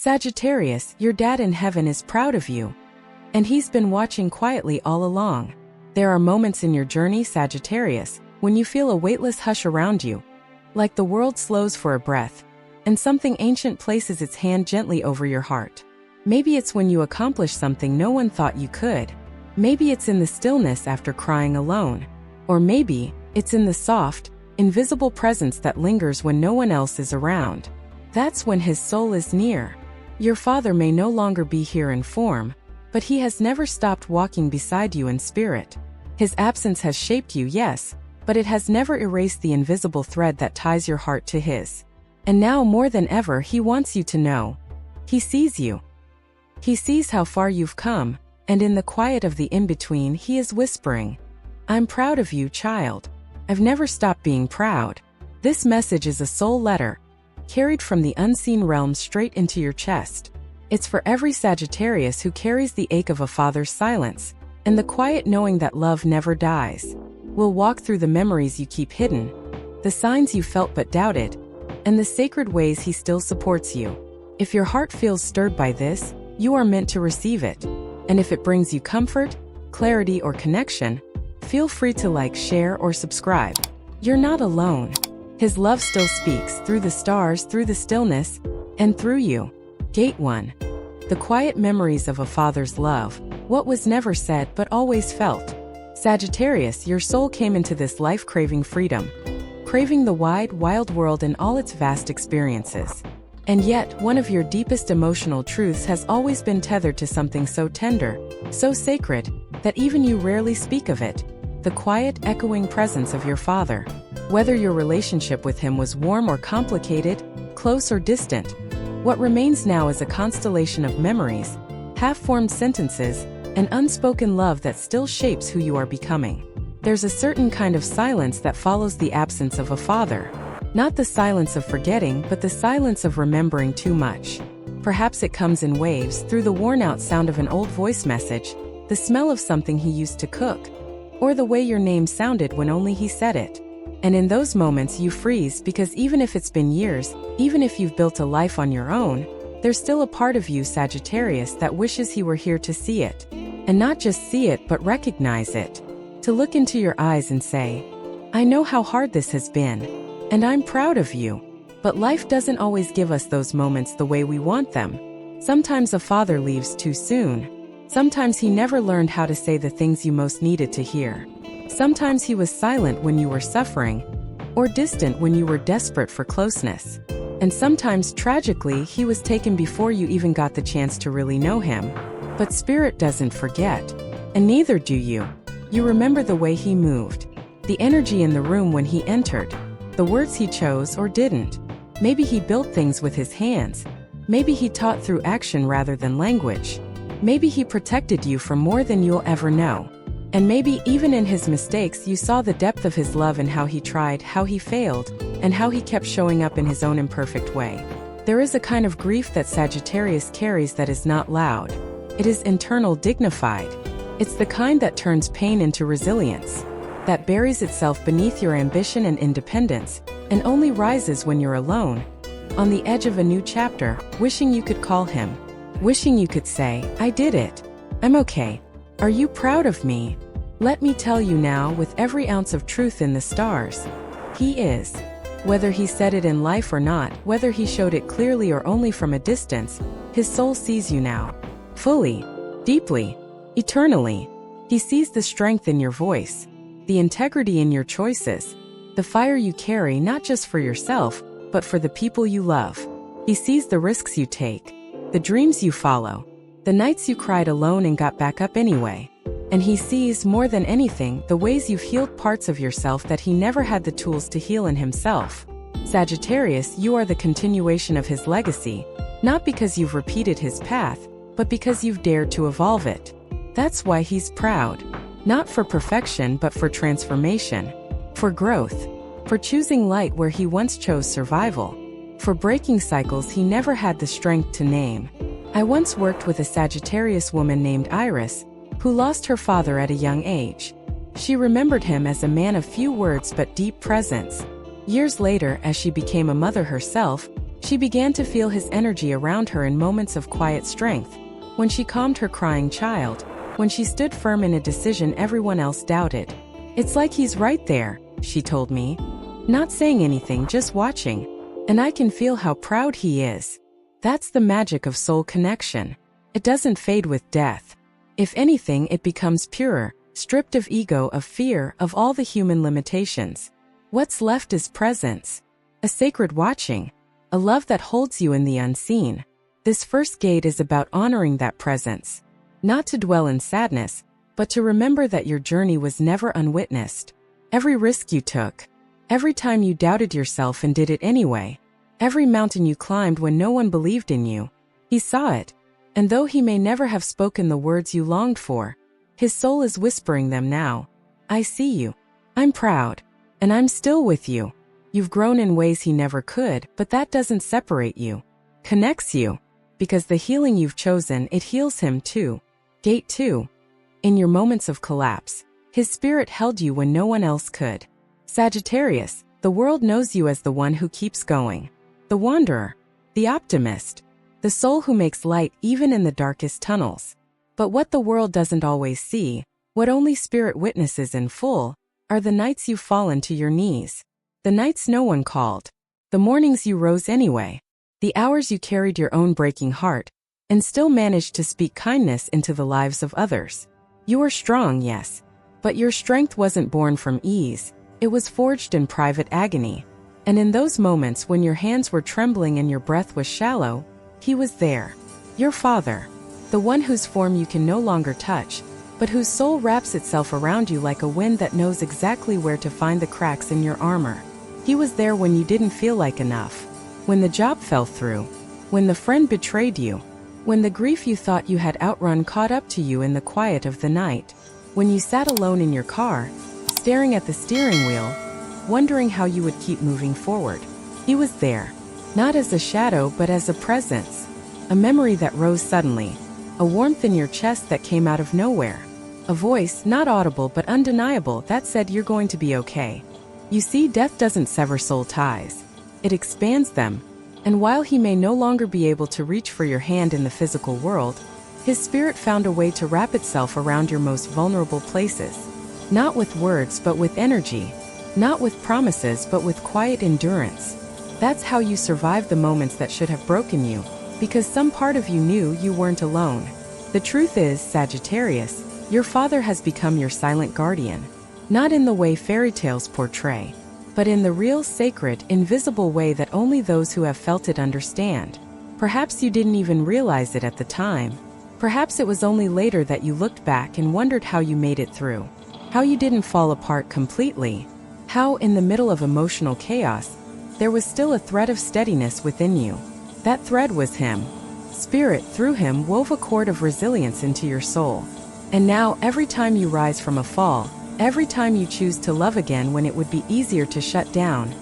Sagittarius, your dad in heaven is proud of you. And he's been watching quietly all along. There are moments in your journey, Sagittarius, when you feel a weightless hush around you, like the world slows for a breath, and something ancient places its hand gently over your heart. Maybe it's when you accomplish something no one thought you could. Maybe it's in the stillness after crying alone. Or maybe it's in the soft, invisible presence that lingers when no one else is around. That's when his soul is near. Your father may no longer be here in form, but he has never stopped walking beside you in spirit. His absence has shaped you, yes, but it has never erased the invisible thread that ties your heart to his. And now more than ever he wants you to know. He sees you. He sees how far you've come, and in the quiet of the in-between he is whispering, "I'm proud of you, child. I've never stopped being proud." This message is a soul letter, carried from the unseen realm straight into your chest. It's for every Sagittarius who carries the ache of a father's silence, and the quiet knowing that love never dies. We'll walk through the memories you keep hidden, the signs you felt but doubted, and the sacred ways he still supports you. If your heart feels stirred by this, you are meant to receive it. And if it brings you comfort, clarity, or connection, feel free to like, share, or subscribe. You're not alone. His love still speaks through the stars, through the stillness, and through you. Gate 1. The quiet memories of a father's love, what was never said but always felt. Sagittarius, your soul came into this life craving freedom, craving the wide, wild world and all its vast experiences. And yet, one of your deepest emotional truths has always been tethered to something so tender, so sacred, that even you rarely speak of it: the quiet, echoing presence of your father. Whether your relationship with him was warm or complicated, close or distant, what remains now is a constellation of memories, half-formed sentences, and unspoken love that still shapes who you are becoming. There's a certain kind of silence that follows the absence of a father. Not the silence of forgetting, but the silence of remembering too much. Perhaps it comes in waves, through the worn-out sound of an old voice message, the smell of something he used to cook, or the way your name sounded when only he said it. And in those moments you freeze, because even if it's been years, even if you've built a life on your own, there's still a part of you, Sagittarius, that wishes he were here to see it. And not just see it, but recognize it. To look into your eyes and say, "I know how hard this has been, and I'm proud of you." But life doesn't always give us those moments the way we want them. Sometimes a father leaves too soon. Sometimes he never learned how to say the things you most needed to hear. Sometimes he was silent when you were suffering, or distant when you were desperate for closeness. And sometimes, tragically, he was taken before you even got the chance to really know him. But spirit doesn't forget, and neither do you. You remember the way he moved, the energy in the room when he entered, the words he chose or didn't. Maybe he built things with his hands. Maybe he taught through action rather than language. Maybe he protected you from more than you'll ever know. And maybe even in his mistakes you saw the depth of his love and how he tried, how he failed, and how he kept showing up in his own imperfect way. There is a kind of grief that Sagittarius carries that is not loud. It is internal, dignified. It's the kind that turns pain into resilience, that buries itself beneath your ambition and independence, and only rises when you're alone, on the edge of a new chapter, wishing you could call him, wishing you could say, "I did it. I'm okay. Are you proud of me?" Let me tell you now, with every ounce of truth in the stars, he is. Whether he said it in life or not, whether he showed it clearly or only from a distance, his soul sees you now. Fully, deeply, eternally. He sees the strength in your voice, the integrity in your choices, the fire you carry not just for yourself, but for the people you love. He sees the risks you take, the dreams you follow, the nights you cried alone and got back up anyway. And he sees, more than anything, the ways you've healed parts of yourself that he never had the tools to heal in himself. Sagittarius, you are the continuation of his legacy, not because you've repeated his path, but because you've dared to evolve it. That's why he's proud. Not for perfection, but for transformation. For growth. For choosing light where he once chose survival. For breaking cycles he never had the strength to name. I once worked with a Sagittarius woman named Iris, who lost her father at a young age. She remembered him as a man of few words but deep presence. Years later, as she became a mother herself, She began to feel his energy around her in moments of quiet strength, when she calmed her crying child, when she stood firm in a decision everyone else doubted. "It's like he's right there," she told me. "Not saying anything, just watching. And I can feel how proud he is." That's the magic of soul connection. It doesn't fade with death. If anything, it becomes purer, stripped of ego, of fear, of all the human limitations. What's left is presence. A sacred watching. A love that holds you in the unseen. This first gate is about honoring that presence. Not to dwell in sadness, but to remember that your journey was never unwitnessed. Every risk you took. Every time you doubted yourself and did it anyway. Every mountain you climbed when no one believed in you. He saw it. And though he may never have spoken the words you longed for, his soul is whispering them now. "I see you. I'm proud. And I'm still with you." You've grown in ways he never could, but that doesn't separate you. Connects you. Because the healing you've chosen, it heals him too. Gate 2. In your moments of collapse, his spirit held you when no one else could. Sagittarius, the world knows you as the one who keeps going. The wanderer. The optimist. The soul who makes light even in the darkest tunnels. But what the world doesn't always see, what only spirit witnesses in full, are the nights you've fallen to your knees. The nights no one called. The mornings you rose anyway. The hours you carried your own breaking heart, and still managed to speak kindness into the lives of others. You were strong, yes. But your strength wasn't born from ease, it was forged in private agony. And in those moments when your hands were trembling and your breath was shallow, he was there. Your father. The one whose form you can no longer touch, but whose soul wraps itself around you like a wind that knows exactly where to find the cracks in your armor. He was there when you didn't feel like enough. When the job fell through. When the friend betrayed you. When the grief you thought you had outrun caught up to you in the quiet of the night. When you sat alone in your car, staring at the steering wheel, wondering how you would keep moving forward. He was there. Not as a shadow, but as a presence. A memory that rose suddenly. A warmth in your chest that came out of nowhere. A voice, not audible but undeniable, that said you're going to be okay. You see, death doesn't sever soul ties. It expands them. And while he may no longer be able to reach for your hand in the physical world, his spirit found a way to wrap itself around your most vulnerable places. Not with words, but with energy. Not with promises, but with quiet endurance. That's how you survived the moments that should have broken you, because some part of you knew you weren't alone. The truth is, Sagittarius, your father has become your silent guardian. Not in the way fairy tales portray, but in the real, sacred, invisible way that only those who have felt it understand. Perhaps you didn't even realize it at the time. Perhaps it was only later that you looked back and wondered how you made it through. How you didn't fall apart completely. How, in the middle of emotional chaos, there was still a thread of steadiness within you. That thread was him. Spirit, through him, wove a cord of resilience into your soul. And now, every time you rise from a fall, every time you choose to love again when it would be easier to shut down,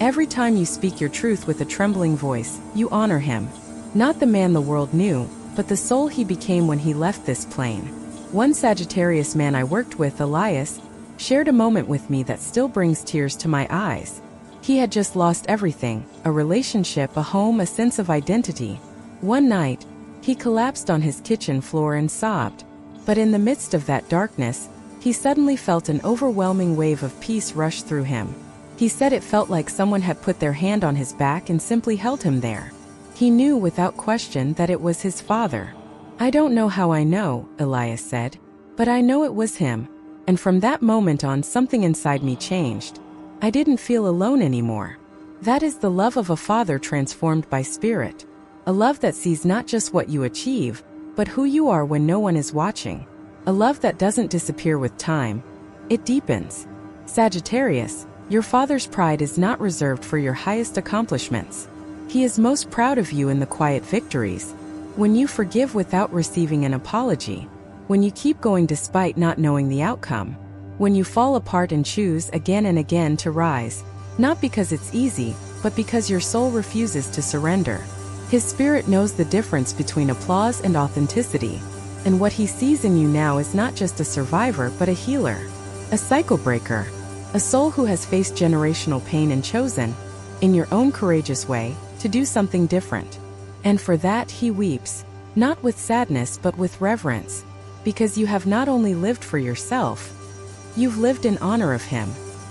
every time you speak your truth with a trembling voice, you honor him. Not the man the world knew, but the soul he became when he left this plane. One Sagittarius man I worked with, Elias, shared a moment with me that still brings tears to my eyes. He had just lost everything, a relationship, a home, a sense of identity. One night, he collapsed on his kitchen floor and sobbed. But in the midst of that darkness, he suddenly felt an overwhelming wave of peace rush through him. He said it felt like someone had put their hand on his back and simply held him there. He knew without question that it was his father. "I don't know how I know," Elias said, "but I know it was him. And from that moment on, something inside me changed. I didn't feel alone anymore." That is the love of a father transformed by spirit. A love that sees not just what you achieve, but who you are when no one is watching. A love that doesn't disappear with time. It deepens. Sagittarius, your father's pride is not reserved for your highest accomplishments. He is most proud of you in the quiet victories. When you forgive without receiving an apology. When you keep going despite not knowing the outcome. When you fall apart and choose again and again to rise. Not because it's easy, but because your soul refuses to surrender. His spirit knows the difference between applause and authenticity. And what he sees in you now is not just a survivor, but a healer. A cycle breaker. A soul who has faced generational pain and chosen, in your own courageous way, to do something different. And for that he weeps, not with sadness but with reverence, because you have not only lived for yourself, you've lived in honor of him.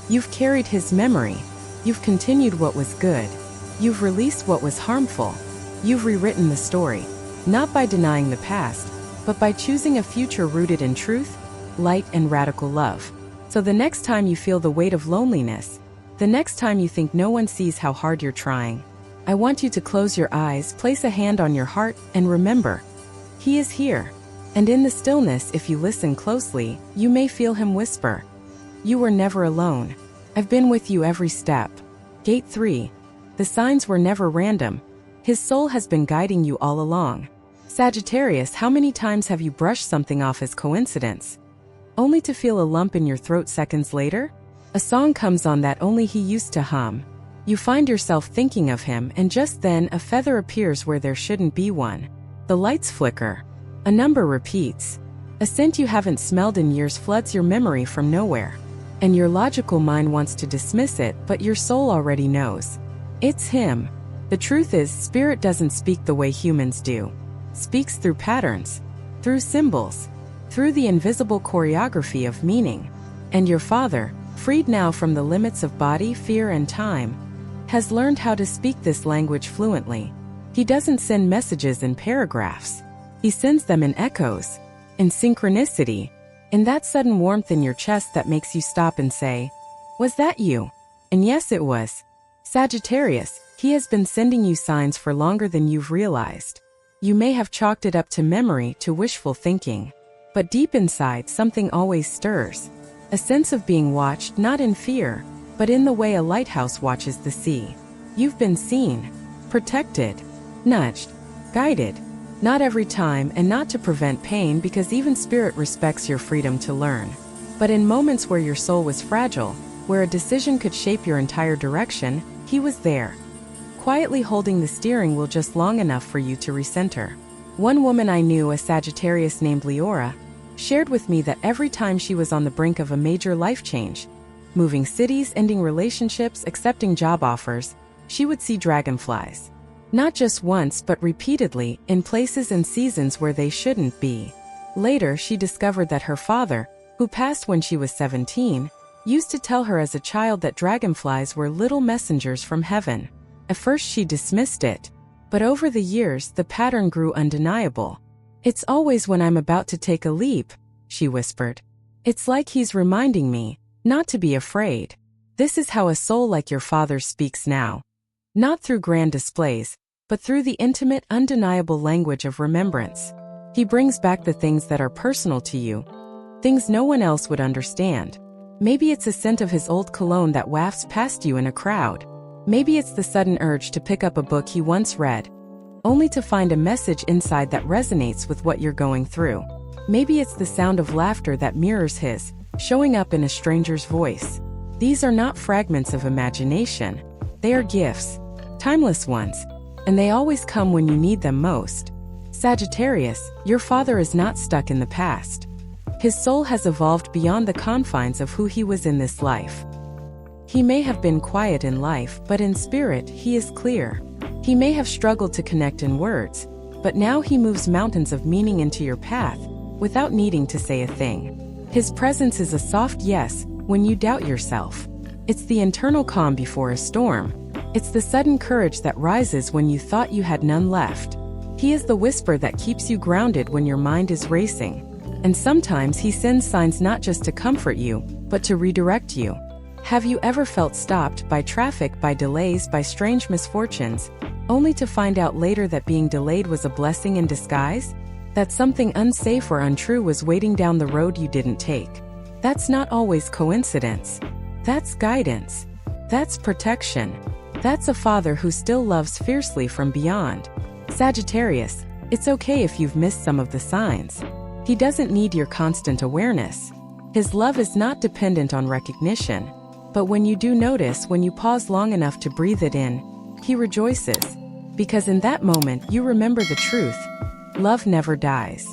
You've carried his memory. You've continued what was good. You've released what was harmful. You've rewritten the story, not by denying the past, but by choosing a future rooted in truth, light, and radical love. So the next time you feel the weight of loneliness, the next time you think no one sees how hard you're trying, I want you to close your eyes, place a hand on your heart, and remember, he is here. And in the stillness, if you listen closely, you may feel him whisper, "You were never alone. I've been with you every step." Gate 3. The signs were never random. His soul has been guiding you all along. Sagittarius, how many times have you brushed something off as coincidence, only to feel a lump in your throat seconds later? A song comes on that only he used to hum. You find yourself thinking of him, and just then a feather appears where there shouldn't be one. The lights flicker. A number repeats. A scent you haven't smelled in years floods your memory from nowhere. And your logical mind wants to dismiss it, but your soul already knows. It's him. The truth is, spirit doesn't speak the way humans do. Speaks through patterns, through symbols, through the invisible choreography of meaning. And your father, freed now from the limits of body, fear, and time, has learned how to speak this language fluently. He doesn't send messages in paragraphs. He sends them in echoes, in synchronicity, in that sudden warmth in your chest that makes you stop and say, "Was that you?" And yes, it was. Sagittarius, he has been sending you signs for longer than you've realized. You may have chalked it up to memory, to wishful thinking. But deep inside, something always stirs. A sense of being watched, not in fear, but in the way a lighthouse watches the sea. You've been seen, protected, nudged, guided. Not every time, and not to prevent pain, because even spirit respects your freedom to learn. But in moments where your soul was fragile, where a decision could shape your entire direction, he was there, quietly holding the steering wheel just long enough for you to recenter. One woman I knew, a Sagittarius named Leora, shared with me that every time she was on the brink of a major life change, moving cities, ending relationships, accepting job offers, she would see dragonflies. Not just once, but repeatedly, in places and seasons where they shouldn't be. Later, she discovered that her father, who passed when she was 17, used to tell her as a child that dragonflies were little messengers from heaven. At first she dismissed it, but over the years the pattern grew undeniable. "It's always when I'm about to take a leap," she whispered. "It's like he's reminding me not to be afraid." This is how a soul like your father's speaks now. Not through grand displays, but through the intimate, undeniable language of remembrance. He brings back the things that are personal to you, things no one else would understand. Maybe it's a scent of his old cologne that wafts past you in a crowd. Maybe it's the sudden urge to pick up a book he once read, only to find a message inside that resonates with what you're going through. Maybe it's the sound of laughter that mirrors his, showing up in a stranger's voice. These are not fragments of imagination. They are gifts, timeless ones, and they always come when you need them most. Sagittarius, your father is not stuck in the past. His soul has evolved beyond the confines of who he was in this life. He may have been quiet in life, but in spirit, he is clear. He may have struggled to connect in words, but now he moves mountains of meaning into your path, without needing to say a thing. His presence is a soft yes when you doubt yourself. It's the internal calm before a storm. It's the sudden courage that rises when you thought you had none left. He is the whisper that keeps you grounded when your mind is racing. And sometimes he sends signs not just to comfort you, but to redirect you. Have you ever felt stopped by traffic, by delays, by strange misfortunes, only to find out later that being delayed was a blessing in disguise? That something unsafe or untrue was waiting down the road you didn't take? That's not always coincidence. That's guidance. That's protection. That's a father who still loves fiercely from beyond. Sagittarius, it's okay if you've missed some of the signs. He doesn't need your constant awareness. His love is not dependent on recognition. But when you do notice, when you pause long enough to breathe it in, he rejoices. Because in that moment, you remember the truth. Love never dies.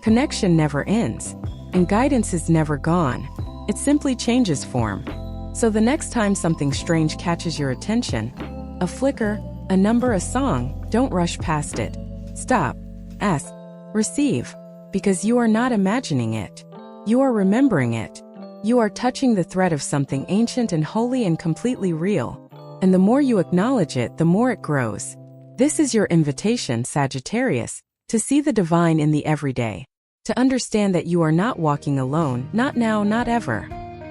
Connection never ends. And guidance is never gone. It simply changes form. So the next time something strange catches your attention, a flicker, a number, a song, don't rush past it. Stop, ask, receive, because you are not imagining it. You are remembering it. You are touching the thread of something ancient and holy and completely real. And the more you acknowledge it, the more it grows. This is your invitation, Sagittarius, to see the divine in the everyday. To understand that you are not walking alone, not now, not ever.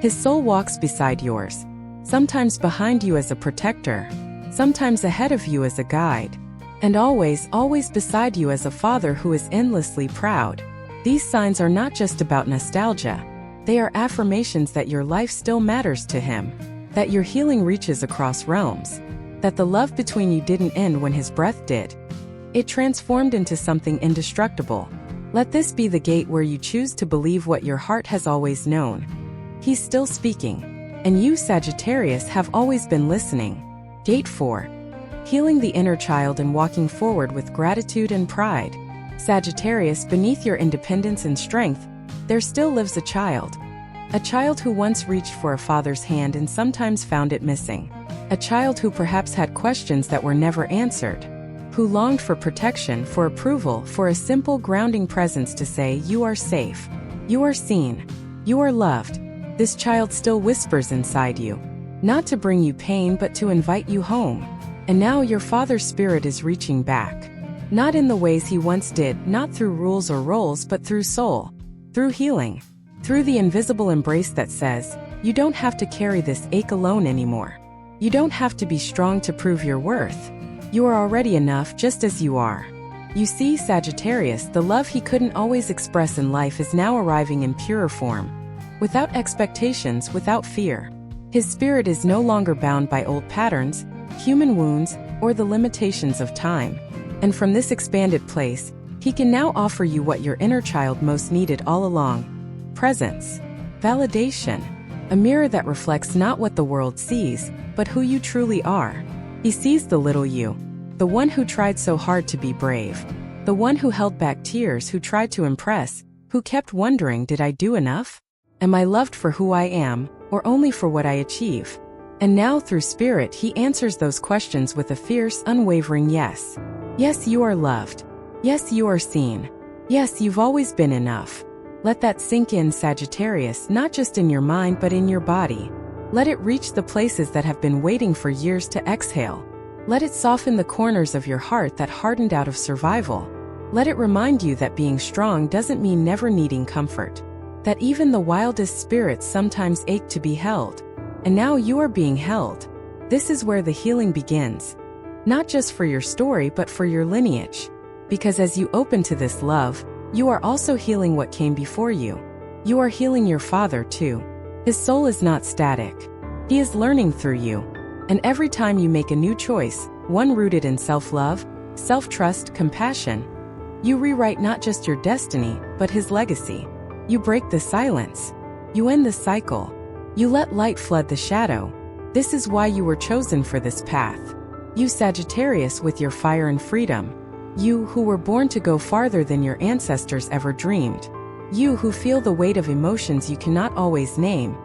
His soul walks beside yours. Sometimes behind you as a protector. Sometimes ahead of you as a guide. And always, always beside you as a father who is endlessly proud. These signs are not just about nostalgia. They are affirmations that your life still matters to him. That your healing reaches across realms. That the love between you didn't end when his breath did. It transformed into something indestructible. Let this be the gate where you choose to believe what your heart has always known. He's still speaking. And you, Sagittarius, have always been listening. Gate 4. Healing the inner child and walking forward with gratitude and pride. Sagittarius, beneath your independence and strength, there still lives a child. A child who once reached for a father's hand and sometimes found it missing. A child who perhaps had questions that were never answered. Who longed for protection, for approval, for a simple grounding presence to say, you are safe. You are seen. You are loved. This child still whispers inside you. Not to bring you pain, but to invite you home. And now your father's spirit is reaching back. Not in the ways he once did, not through rules or roles, but through soul. Through healing. Through the invisible embrace that says, you don't have to carry this ache alone anymore. You don't have to be strong to prove your worth. You are already enough just as you are. You see, Sagittarius, the love he couldn't always express in life is now arriving in purer form. Without expectations, without fear. His spirit is no longer bound by old patterns, human wounds, or the limitations of time. And from this expanded place, he can now offer you what your inner child most needed all along. Presence. Validation. A mirror that reflects not what the world sees, but who you truly are. He sees the little you. The one who tried so hard to be brave. The one who held back tears, who tried to impress, who kept wondering, did I do enough? Am I loved for who I am, or only for what I achieve? And now through spirit he answers those questions with a fierce, unwavering yes. Yes, you are loved. Yes, you are seen. Yes, you've always been enough. Let that sink in, Sagittarius, not just in your mind but in your body. Let it reach the places that have been waiting for years to exhale. Let it soften the corners of your heart that hardened out of survival. Let it remind you that being strong doesn't mean never needing comfort. That even the wildest spirits sometimes ache to be held. And now you are being held. This is where the healing begins. Not just for your story but for your lineage. Because as you open to this love, you are also healing what came before you. You are healing your father too. His soul is not static. He is learning through you. And every time you make a new choice, one rooted in self-love, self-trust, compassion, you rewrite not just your destiny, but his legacy. You break the silence. You end the cycle. You let light flood the shadow. This is why you were chosen for this path. You, Sagittarius, with your fire and freedom. You who were born to go farther than your ancestors ever dreamed. You who feel the weight of emotions you cannot always name,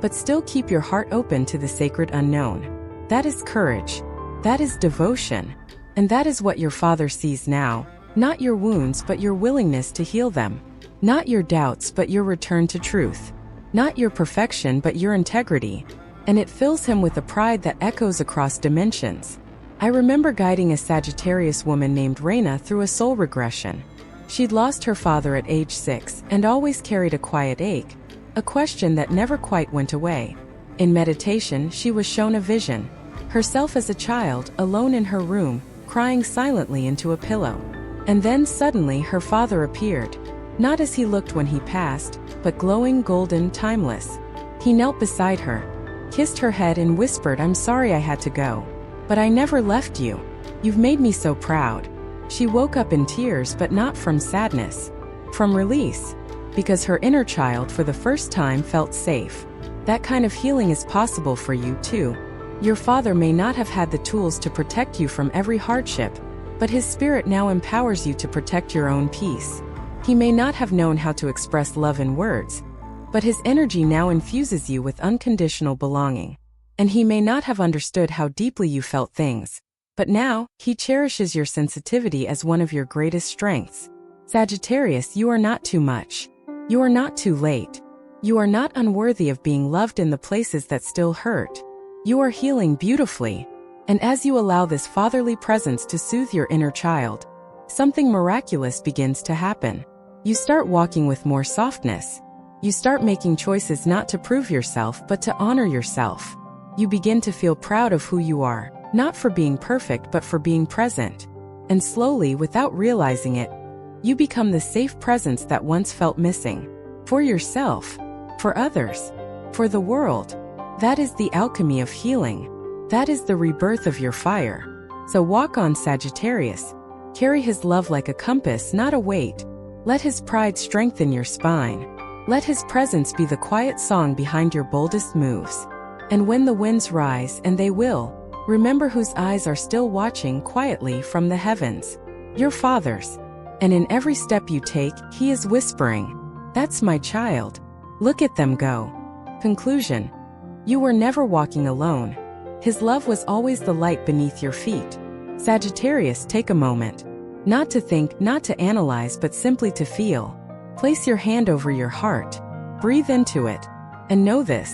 but still keep your heart open to the sacred unknown. That is courage. That is devotion. And that is what your father sees now. Not your wounds but your willingness to heal them. Not your doubts but your return to truth. Not your perfection but your integrity. And it fills him with a pride that echoes across dimensions. I remember guiding a Sagittarius woman named Raina through a soul regression. She'd lost her father at age 6 and always carried a quiet ache, a question that never quite went away. In meditation, she was shown a vision. Herself as a child, alone in her room, crying silently into a pillow. And then suddenly her father appeared. Not as he looked when he passed, but glowing, golden, timeless. He knelt beside her, kissed her head and whispered, "I'm sorry I had to go. But I never left you. You've made me so proud." She woke up in tears, but not from sadness. From release. Because her inner child for the first time felt safe. That kind of healing is possible for you too. Your father may not have had the tools to protect you from every hardship, but his spirit now empowers you to protect your own peace. He may not have known how to express love in words, but his energy now infuses you with unconditional belonging. And he may not have understood how deeply you felt things, But now, he cherishes your sensitivity as one of your greatest strengths. Sagittarius, you are not too much. You are not too late. You are not unworthy of being loved in the places that still hurt. You are healing beautifully. And as you allow this fatherly presence to soothe your inner child, something miraculous begins to happen. You start walking with more softness. You start making choices not to prove yourself but to honor yourself. You begin to feel proud of who you are, not for being perfect but for being present. And slowly, without realizing it, you become the safe presence that once felt missing. For yourself, for others, for the world. That is the alchemy of healing. That is the rebirth of your fire. So walk on, Sagittarius. Carry his love like a compass, not a weight. Let his pride strengthen your spine. Let his presence be the quiet song behind your boldest moves. And when the winds rise, and they will, remember whose eyes are still watching quietly from the heavens. Your Father's. And in every step you take, he is whispering, "That's my child. Look at them go." Conclusion. You were never walking alone. His love was always the light beneath your feet. Sagittarius, take a moment. Not to think, not to analyze, but simply to feel. Place your hand over your heart. Breathe into it. And know this.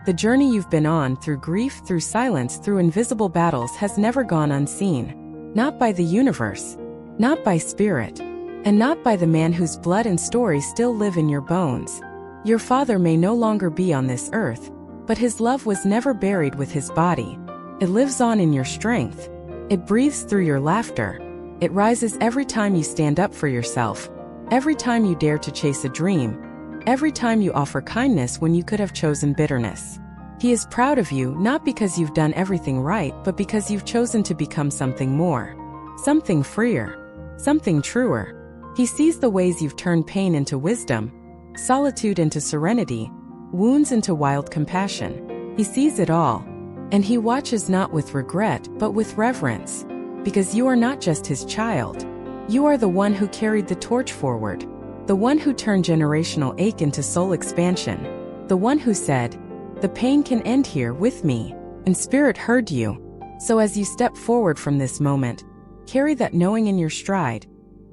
The journey you've been on, through grief, through silence, through invisible battles, has never gone unseen. Not by the universe. Not by spirit. And not by the man whose blood and story still live in your bones. Your father may no longer be on this earth, but his love was never buried with his body. It lives on in your strength. It breathes through your laughter. It rises every time you stand up for yourself. Every time you dare to chase a dream. Every time you offer kindness when you could have chosen bitterness. He is proud of you, not because you've done everything right, but because you've chosen to become something more. Something freer. Something truer. He sees the ways you've turned pain into wisdom, solitude into serenity, wounds into wild compassion. He sees it all. And he watches not with regret, but with reverence. Because you are not just his child. You are the one who carried the torch forward. The one who turned generational ache into soul expansion. The one who said, "The pain can end here with me." And spirit heard you. So as you step forward from this moment, carry that knowing in your stride.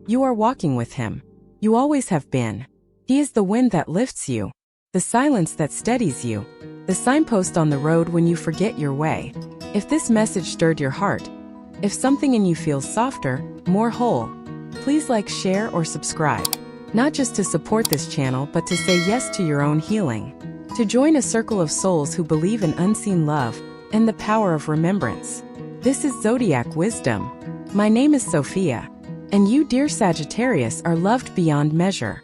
You are walking with him. You always have been. He is the wind that lifts you. The silence that steadies you. The signpost on the road when you forget your way. If this message stirred your heart, if something in you feels softer, more whole, please like, share, or subscribe. Not just to support this channel, but to say yes to your own healing. To join a circle of souls who believe in unseen love and the power of remembrance. This is Zodiac Wisdom. My name is Sophia. And you, dear Sagittarius, are loved beyond measure.